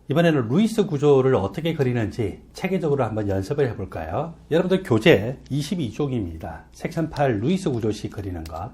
이번에는 루이스 구조를 어떻게 그리는지 체계적으로 한번 연습을 해볼까요? 여러분들 교재 22쪽입니다. 섹션 8 루이스 구조식 그리는 것.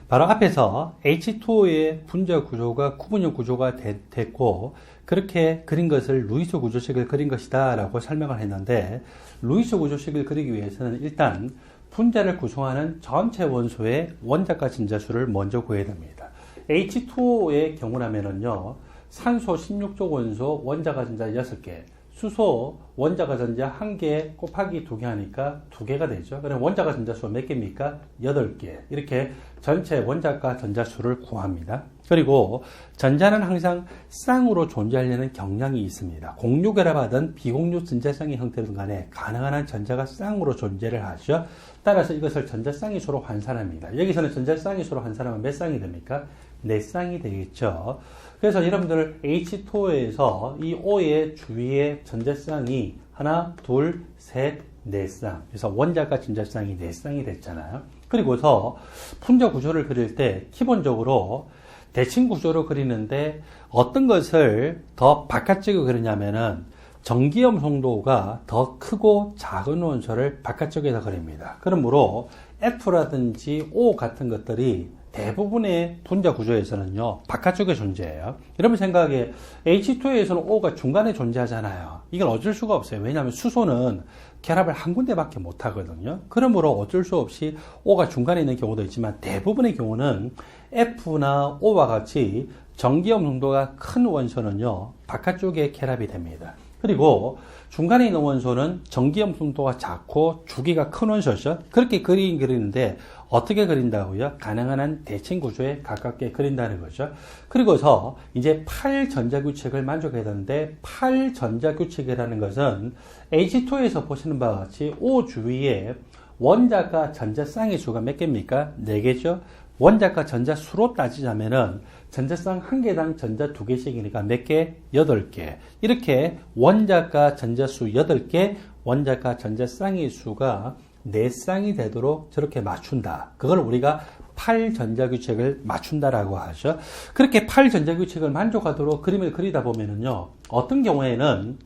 바로 앞에서 H2O의 분자 구조가 구분형 구조가 됐고 그렇게 그린 것을 루이스 구조식을 그린 것이다 라고 설명을 했는데, 루이스 구조식을 그리기 위해서는 일단 분자를 구성하는 전체 원소의 원자과 전자수를 먼저 구해야 됩니다. H2O의 경우라면은요, 산소 16조 원소 원자과 전자 6개, 수소 원자과 전자 1개 곱하기 2개 하니까 2개가 되죠. 그럼 원자과 전자수가 몇 개입니까? 8개. 이렇게 전체 원자과 전자수를 구합니다. 그리고 전자는 항상 쌍으로 존재하려는 경향이 있습니다. 공유 결합하든 비공유 전자쌍의 형태든 간에 가능한 한 전자가 쌍으로 존재를 하죠. 따라서 이것을 전자쌍의 수로 환산합니다. 여기서는 전자쌍의 수로 환산하면 몇 쌍이 됩니까? 4쌍이 되겠죠. 그래서 여러분들 H2O에서 이 O의 주위의 전자쌍이 하나, 둘, 셋, 4쌍. 그래서 원자과 전자쌍이 4쌍이 됐잖아요. 그리고서 분자 구조를 그릴 때 기본적으로 대칭 구조로 그리는데 어떤 것을 더 바깥쪽에 그리냐면은 전기염 송도가 더 크고 작은 원소를 바깥쪽에서 그립니다. 그러므로 F라든지 O 같은 것들이 대부분의 분자 구조에서는요, 바깥쪽에 존재해요. 여러분 생각에 H2O에서는 O가 중간에 존재하잖아요. 이건 어쩔 수가 없어요. 왜냐하면 수소는 결합을 한 군데밖에 못 하거든요. 그러므로 어쩔 수 없이 O가 중간에 있는 경우도 있지만 대부분의 경우는 F나 O와 같이 전기염 농도가 큰 원소는요, 바깥쪽에 결합이 됩니다. 그리고 중간에 있는 원소는 전기염 농도가 작고 주기가 큰 원소죠. 그렇게 그리는데 어떻게 그린다고요? 가능한 한 대칭 구조에 가깝게 그린다는 거죠. 그리고서 이제 8전자규칙을 만족해야 되는데 8전자규칙이라는 것은 H2에서 보시는 바와 같이 O 주위에 원자과 전자쌍의 수가 몇 개입니까? 4개죠. 원자과 전자수로 따지자면은 전자쌍 1개당 전자 2개씩이니까 몇 개? 8개. 이렇게 원자과 전자수 8개, 원자과 전자쌍의 수가 4쌍이 되도록 저렇게 맞춘다. 그걸 우리가 8전자규칙을 맞춘다라고 하죠. 그렇게 8전자규칙을 만족하도록 그림을 그리다 보면은요, 어떤 경우에는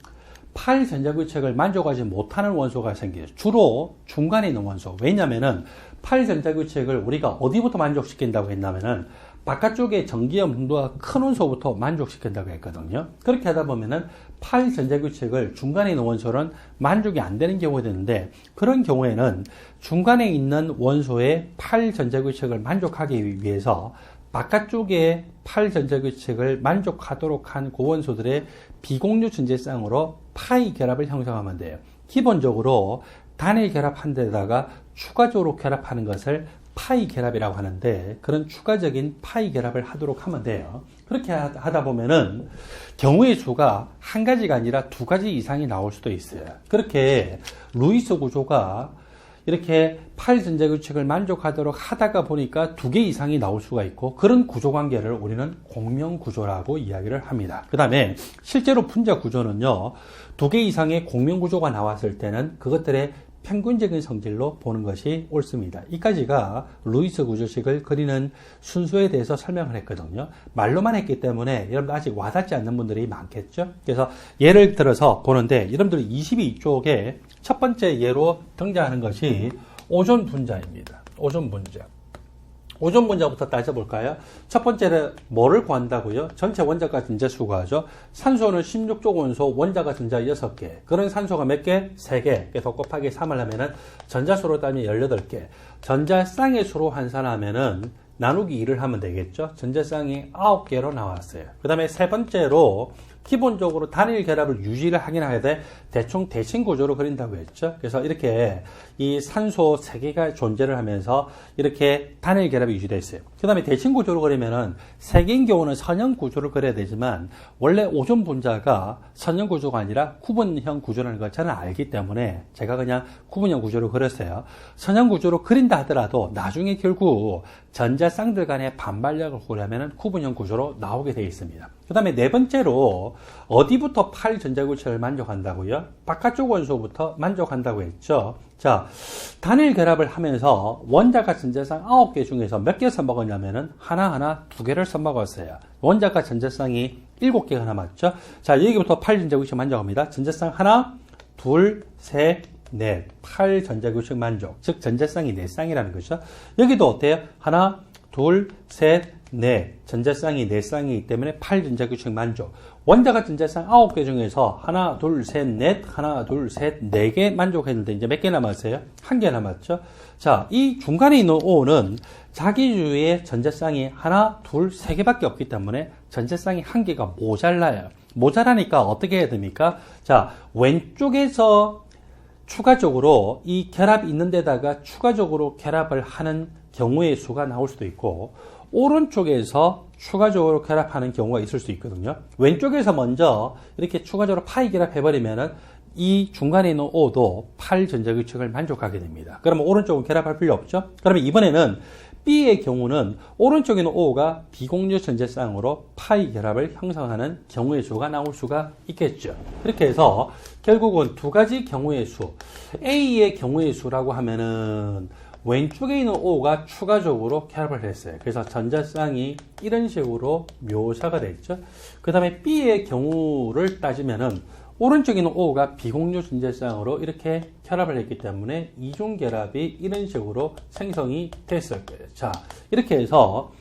8전자규칙을 만족하지 못하는 원소가 생겨요. 주로 중간에 있는 원소. 왜냐면은 8전자규칙을 우리가 어디부터 만족시킨다고 했냐면은 바깥쪽에 전기염 농도가 큰 원소부터 만족시킨다고 했거든요. 그렇게 하다 보면은 8전자규칙을 중간에 있는 원소는 만족이 안 되는 경우가 되는데, 그런 경우에는 중간에 있는 원소의 8전자규칙을 만족하기 위해서 바깥쪽에 8전자규칙을 만족하도록 한 고원소들의 비공유 전자쌍으로 파이 결합을 형성하면 돼요. 기본적으로 단일 결합한 데다가 추가적으로 결합하는 것을 파이 결합이라고 하는데, 그런 추가적인 파이 결합을 하도록 하면 돼요. 그렇게 하다 보면은 경우의 수가 한 가지가 아니라 2가지 이상이 나올 수도 있어요. 그렇게 루이스 구조가 이렇게 8전자규칙을 만족하도록 하다가 보니까 2개 이상이 나올 수가 있고, 그런 구조 관계를 우리는 공명구조라고 이야기를 합니다. 그 다음에 실제로 분자 구조는요, 2개 이상의 공명구조가 나왔을 때는 그것들의 평균적인 성질로 보는 것이 옳습니다. 이까지가 루이스 구조식을 그리는 순서에 대해서 설명을 했거든요. 말로만 했기 때문에 여러분들 아직 와닿지 않는 분들이 많겠죠. 그래서 예를 들어서 보는데, 여러분들 22쪽에 첫 번째 예로 등장하는 것이 오존 분자입니다. 오존 분자. 오존 분자부터 따져볼까요? 첫 번째는 뭐를 구한다고요? 전체 원자과 전자수 구하죠. 산소는 16조 원소, 원자과 전자 6개. 그런 산소가 몇 개? 3개. 그래서 곱하기 3을 하면은 전자수로 따면 18개. 전자쌍의 수로 환산하면은 나누기 2를 하면 되겠죠. 전자쌍이 9개로 나왔어요. 그 다음에 세 번째로 기본적으로 단일 결합을 유지를 하긴 하게 돼 대충 대칭 구조로 그린다고 했죠. 그래서 이렇게 이 산소 3개가 존재를 하면서 이렇게 단일 결합이 유지되어 있어요. 그 다음에 대칭 구조로 그리면은 3개인 경우는 선형 구조를 그려야 되지만, 원래 오존 분자가 선형 구조가 아니라 구분형 구조라는 걸 저는 알기 때문에 제가 그냥 구분형 구조로 그렸어요. 선형 구조로 그린다 하더라도 나중에 결국 전자쌍들 간의 반발력을 구하려면 구분형 구조로 나오게 되어 있습니다. 그 다음에 네 번째로 어디부터 8전자규칙을 만족한다고요? 바깥쪽 원소부터 만족한다고 했죠. 자, 단일 결합을 하면서 원자과 전자쌍 9개 중에서 몇 개 써먹었냐면은 하나하나 2개를 써먹었어요. 원자과 전자쌍이 7개가 남았죠. 자, 여기부터 8전자규칙 만족합니다. 전자쌍 하나, 둘, 셋, 넷. 8전자규칙 만족. 즉, 전자쌍이 4쌍이라는 거죠. 여기도 어때요? 하나, 둘, 셋, 넷. 전자쌍이 4쌍이기 때문에 8전자규칙 만족. 원자가 전자쌍 9개 중에서 하나, 둘, 셋, 넷, 하나, 둘, 셋, 4개 만족했는데 이제 몇 개 남았어요? 1개 남았죠. 자, 이 중간에 있는 O는 자기 주위에 전자쌍이 하나, 둘, 3개밖에 없기 때문에 전자쌍이 1개가 모자라요. 모자라니까 어떻게 해야 됩니까? 자, 왼쪽에서 추가적으로 이 결합이 있는 데다가 추가적으로 결합을 하는 경우의 수가 나올 수도 있고, 오른쪽에서 추가적으로 결합하는 경우가 있을 수 있거든요. 왼쪽에서 먼저 이렇게 추가적으로 파이 결합해버리면은 이 중간에 있는 O도 8전자규칙을 만족하게 됩니다. 그러면 오른쪽은 결합할 필요 없죠? 그러면 이번에는 B의 경우는 오른쪽에 있는 O가 비공유 전자쌍으로 파이 결합을 형성하는 경우의 수가 나올 수가 있겠죠. 그렇게 해서 결국은 두 가지 경우의 수, A의 경우의 수라고 하면은 왼쪽에 있는 O가 추가적으로 결합을 했어요. 그래서 전자쌍이 이런 식으로 묘사가 됐죠. 그 다음에 B의 경우를 따지면은 오른쪽에 있는 O가 비공유 전자쌍으로 이렇게 결합을 했기 때문에 이중결합이 이런 식으로 생성이 됐을 거예요. 자, 이렇게 해서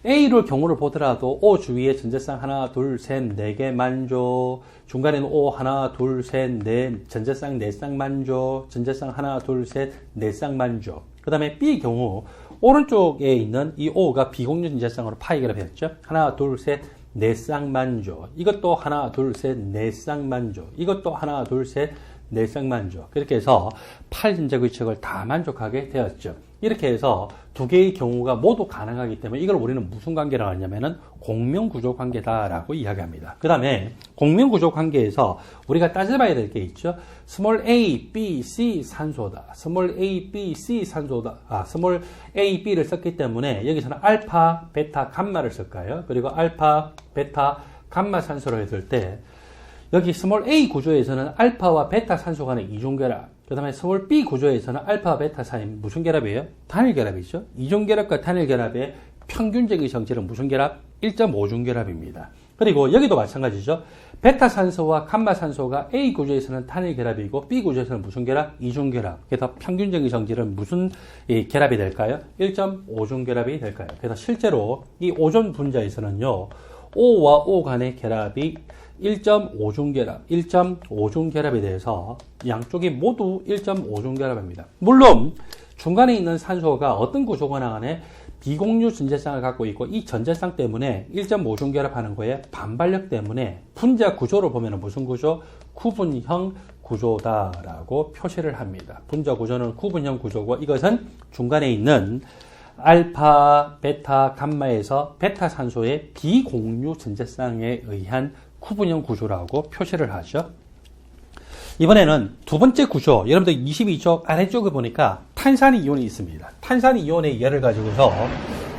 A를 경우를 보더라도 O 주위에 전자쌍 하나, 둘, 셋, 4개 만족, 중간에는 O 하나, 둘, 셋, 넷, 전자쌍 4쌍 만족, 전자쌍 하나, 둘, 셋, 4쌍 만족. 그 다음에 B 경우 오른쪽에 있는 이 O가 비공유 전자쌍으로 파이 결합했죠. 하나, 둘, 셋, 4쌍 만족. 이것도 하나, 둘, 셋, 4쌍 만족. 이것도 하나, 둘, 셋, 4쌍 만족. 그렇게 해서 8전자규칙을 다 만족하게 되었죠. 이렇게 해서 두 개의 경우가 모두 가능하기 때문에 이걸 우리는 무슨 관계라고 하냐면은 공명구조 관계다라고 이야기합니다. 그 다음에 공명구조 관계에서 우리가 따져봐야 될 게 있죠. 스몰 a, b, c 산소다. 스몰 a, b, c 산소다. 스몰 a, b를 썼기 때문에 여기서는 알파, 베타, 감마를 쓸까요? 그리고 알파, 베타, 감마 산소를 했을 때 여기 스몰 a 구조에서는 알파와 베타 산소 간의 이중결합, 그 다음에 스몰 b 구조에서는 알파와 베타 사이 무슨 결합이에요? 단일 결합이죠. 이중결합과 단일 결합의 평균적인 성질은 무슨 결합? 1.5중 결합입니다. 그리고 여기도 마찬가지죠. 베타 산소와 감마 산소가 A 구조에서는 단일 결합이고 B 구조에서는 무슨 결합? 이중 결합. 그래서 평균적인 성질은 무슨 결합이 될까요? 1.5중 결합이 될까요? 그래서 실제로 이 오존 분자에서는요, O와 O 간의 결합이 1.5중 결합, 1.5중 결합에 대해서 양쪽이 모두 1.5중 결합입니다. 물론 중간에 있는 산소가 어떤 구조거나 간에 비공유 전자쌍을 갖고 있고 이 전자쌍 때문에 1.5중 결합하는 거에 반발력 때문에 분자 구조로 보면 무슨 구조? 구분형 구조다라고 표시를 합니다. 분자 구조는 구분형 구조고 이것은 중간에 있는 알파, 베타, 감마에서 베타 산소의 비공유 전자쌍에 의한 구분형 구조라고 표시를 하죠. 이번에는 두 번째 구조, 여러분들 22쪽 아래쪽에 보니까 탄산이온이 있습니다. 탄산이온의 예를 가지고서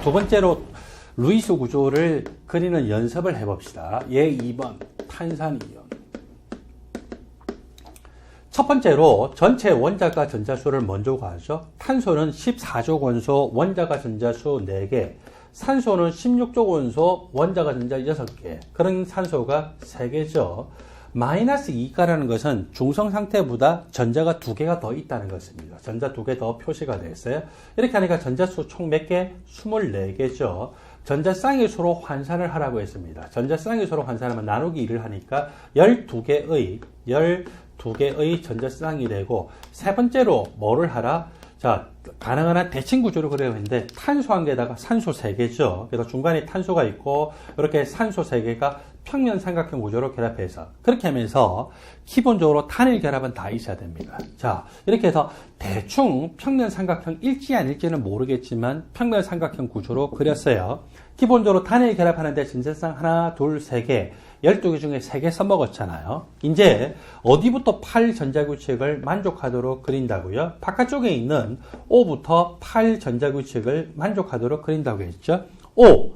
두 번째로 루이스 구조를 그리는 연습을 해봅시다. 예 2번 탄산이온. 첫 번째로 전체 원자가 전자수를 먼저 구하죠. 탄소는 14족 원소, 원자가 전자수 4개, 산소는 16족 원소, 원자가 전자 6개. 그런 산소가 3개죠. 마이너스 2가라는 것은 중성 상태보다 전자가 2개가 더 있다는 것입니다. 전자 2개 더 표시가 됐어요. 이렇게 하니까 전자수 총 몇 개? 24개죠. 전자쌍의 수로 환산을 하라고 했습니다. 전자쌍의 수로 환산하면 나누기 2를 하니까 12개의 전자쌍이 되고, 세 번째로 뭐를 하라? 자, 가능한 한 대칭 구조를 그려야 하는데 탄소 한 개에다가 산소 3개죠. 그래서 중간에 탄소가 있고 이렇게 산소 3개가 평면 삼각형 구조로 결합해서 그렇게 하면서 기본적으로 단일 결합은 다 있어야 됩니다. 자, 이렇게 해서 대충 평면 삼각형일지 아닐지는 모르겠지만 평면 삼각형 구조로 그렸어요. 기본적으로 단일 결합하는데 전자쌍 하나, 둘, 3개 12개 중에 3개 써먹었잖아요. 이제 어디부터 8전자규칙을 만족하도록 그린다고요? 바깥쪽에 있는 O부터 8전자규칙을 만족하도록 그린다고 했죠. O,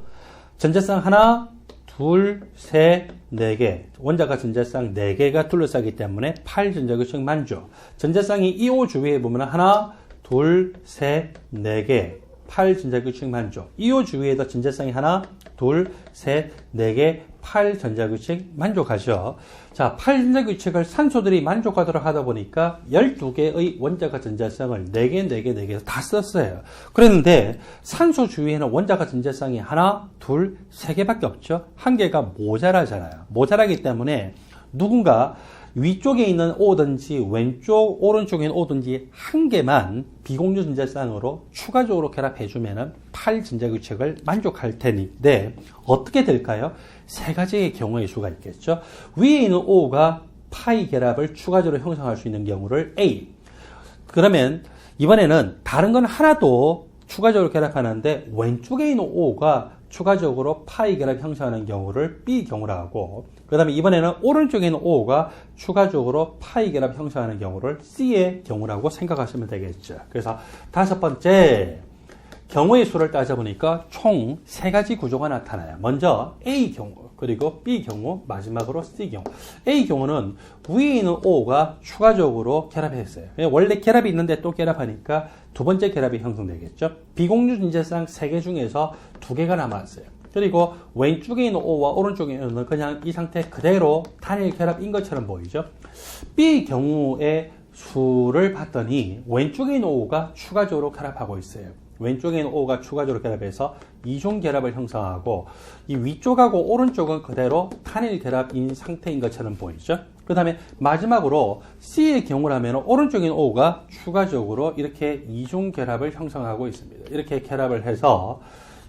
전자쌍 하나, 둘, 셋, 4개. 원자가 전자쌍 4개가 둘러싸기 때문에 8전자규칙 만족. 전자쌍이 이 O 주위에 보면 하나, 둘, 셋, 4개. 8전자규칙 만족. 이 O 주위에도 전자쌍이 하나, 둘, 셋, 네 개, 8전자규칙 만족하죠. 자, 8전자규칙을 산소들이 만족하도록 하다 보니까 12개의 원자가 전자성을 4개 다 썼어요. 그랬는데 산소 주위에는 원자가 전자성이 하나, 둘, 세 개밖에 없죠. 한 개가 모자라잖아요. 모자라기 때문에 누군가 위쪽에 있는 O든지 왼쪽 오른쪽에 있는 O든지 한 개만 비공유 전자쌍으로 추가적으로 결합해주면 8전자규칙을 만족할 텐데 어떻게 될까요? 세 가지의 경우의 수가 있겠죠. 위에 있는 O가 파이 결합을 추가적으로 형성할 수 있는 경우를 A. 그러면 이번에는 다른 건 하나도 추가적으로 결합하는데 왼쪽에 있는 O가 추가적으로 파이 결합 형성하는 경우를 B 경우라고 하고, 그 다음에 이번에는 오른쪽에 있는 O가 추가적으로 파이 결합 형성하는 경우를 C의 경우라고 생각하시면 되겠죠. 그래서 다섯 번째 경우의 수를 따져보니까 총 세 가지 구조가 나타나요. 먼저 A 경우, 그리고 B 경우, 마지막으로 C 경우. A 경우는 위에 있는 O가 추가적으로 결합했어요. 원래 결합이 있는데 또 결합하니까 두 번째 결합이 형성되겠죠. 비공유 전자쌍 3개 중에서 2개가 남았어요. 그리고 왼쪽에 있는 O와 오른쪽에 있는 그냥 이 상태 그대로 단일 결합인 것처럼 보이죠. B 경우의 수를 봤더니 왼쪽에 있는 O가 추가적으로 결합하고 있어요. 왼쪽에 있는 O가 추가적으로 결합해서 이중 결합을 형성하고 이 위쪽하고 오른쪽은 그대로 단일 결합인 상태인 것처럼 보이죠. 그 다음에 마지막으로 C의 경우라면 오른쪽에 있는 O가 추가적으로 이렇게 이중 결합을 형성하고 있습니다. 이렇게 결합을 해서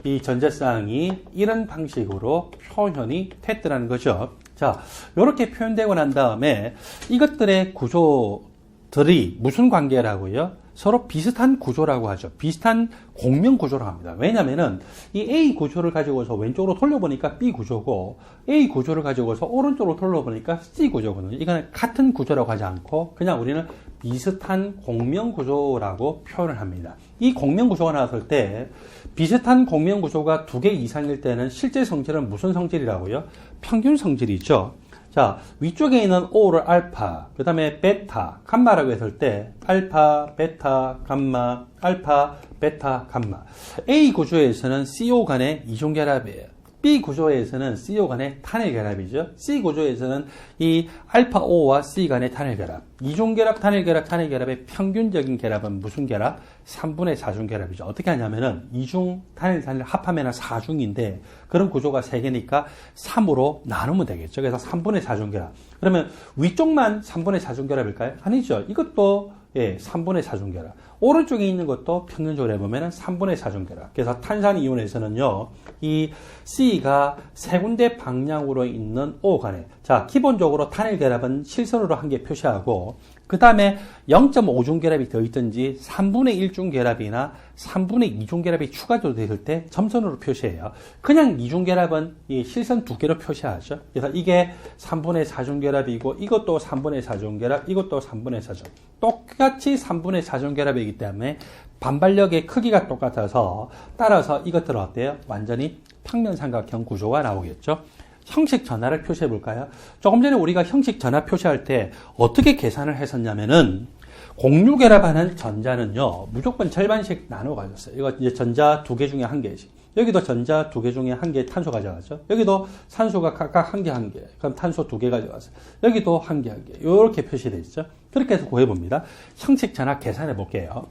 이 전자쌍이 이런 방식으로 표현이 됐더라는 거죠. 자, 이렇게 표현되고 난 다음에 이것들의 구조들이 무슨 관계라고요? 서로 비슷한 구조라고 하죠. 비슷한 공명 구조라고 합니다. 왜냐면은 이 A 구조를 가지고서 왼쪽으로 돌려보니까 B 구조고 A 구조를 가지고서 오른쪽으로 돌려보니까 C 구조거든요. 이거는 같은 구조라고 하지 않고 그냥 우리는 비슷한 공명 구조라고 표현을 합니다. 이 공명 구조가 나왔을 때 비슷한 공명 구조가 2개 이상일 때는 실제 성질은 무슨 성질이라고요? 평균 성질이죠. 자, 위쪽에 있는 O를 알파, 그 다음에 베타, 감마라고 했을 때 알파, 베타, 감마, 알파, 베타, 감마. A 구조에서는 CO 간의 이중결합이에요. B 구조에서는 CO 간의 단일결합이죠. C 구조에서는 이 알파 O와 C 간의 단일결합. 이중결합, 단일결합의 평균적인 결합은 무슨 결합? 3분의 4중 결합이죠. 어떻게 하냐면은 이중, 단일 합하면 4중인데 그런 구조가 3개니까 3으로 나누면 되겠죠. 그래서 3분의 4중 결합. 그러면 위쪽만 3분의 4중 결합일까요? 아니죠. 이것도 3분의 4중 결합. 오른쪽에 있는 것도 평균적으로 해보면 3분의 4중 결합. 그래서 탄산이온에서는요, 이 C가 세 군데 방향으로 있는 O 간에, 자, 기본적으로 단일 결합은 실선으로 한 개 표시하고, 그 다음에 0.5중 결합이 더 있든지 3분의 1중 결합이나 3분의 2중 결합이 추가적으로 됐을 때 점선으로 표시해요. 그냥 2중 결합은 이 실선 2개로 표시하죠. 그래서 이게 3분의 4중 결합이고 이것도 3분의 4중 결합, 이것도 3분의 4중. 똑같이 3분의 4중 결합이기 때문에 반발력의 크기가 똑같아서 따라서 이것들은 어때요? 완전히 평면삼각형 구조가 나오겠죠. 형식 전하를 표시해 볼까요? 조금 전에 우리가 형식 전하 표시할 때 어떻게 계산을 했었냐면은 공유 결합하는 전자는요, 무조건 절반씩 나눠 가졌어요. 이거 이제 전자 2개 중에 1개씩. 여기도 전자 2개 중에 1개 탄소 가져가죠. 여기도 산소가 각각 1개, 1개. 그럼 탄소 2개 가져가서 여기도 1개, 1개. 이렇게 표시되어 있죠. 그렇게 해서 구해 봅니다. 형식 전하 계산해 볼게요.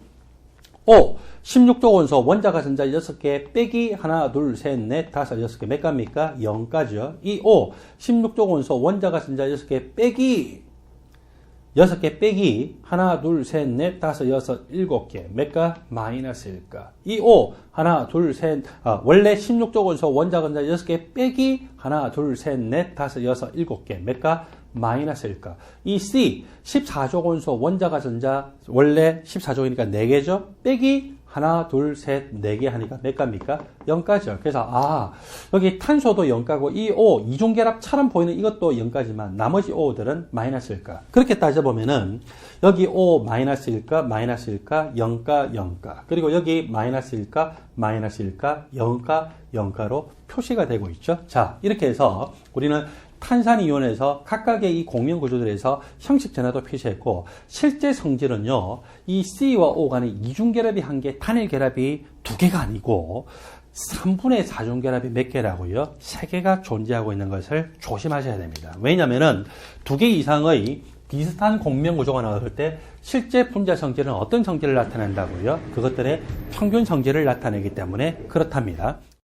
O, 16조 원소 원자가 전자 6개 빼기 하나, 둘, 셋, 넷, 다섯, 6개 몇 가입니까? 0가죠. 이 O, 16조 원소 원자가 전자 6개 빼기 6개 빼기 하나, 둘, 셋, 넷, 다섯, 여섯, 7개 몇 가? 마이너스일까? 이 O, 하나, 둘, 셋, 원래 16조 원소 원자가 전자 6개 빼기 하나, 둘, 셋, 넷, 다섯, 여섯, 7개 몇 가? 마이너스일까? 이 C, 14조 원소 원자가 전자 원래 14조이니까 4개죠? 빼기 하나, 둘, 셋, 4개 하니까 몇 가입니까? 0가죠. 그래서 여기 탄소도 0가고 이 O, 이중결합처럼 보이는 이것도 0가지만 나머지 O들은 마이너스일까? 그렇게 따져보면은 여기 O 마이너스일까? 0가, 0가. 그리고 여기 마이너스일까? 0가, 0가로 표시가 되고 있죠. 자, 이렇게 해서 우리는 탄산이온에서 각각의 이 공명 구조들에서 형식 전하도 표시했고 실제 성질은요, 이 C와 O 간의 이중 결합이 1개, 단일 결합이 2개가 아니고 3분의 4중결합이 몇 개라고요? 3개가 존재하고 있는 것을 조심하셔야 됩니다. 왜냐면은 2개 이상의 비슷한 공면 구조가 나왔을 때 실제 분자 성질은 어떤 성질을 나타낸다고요? 그것들의 평균 성질을 나타내기 때문에 그렇답니다.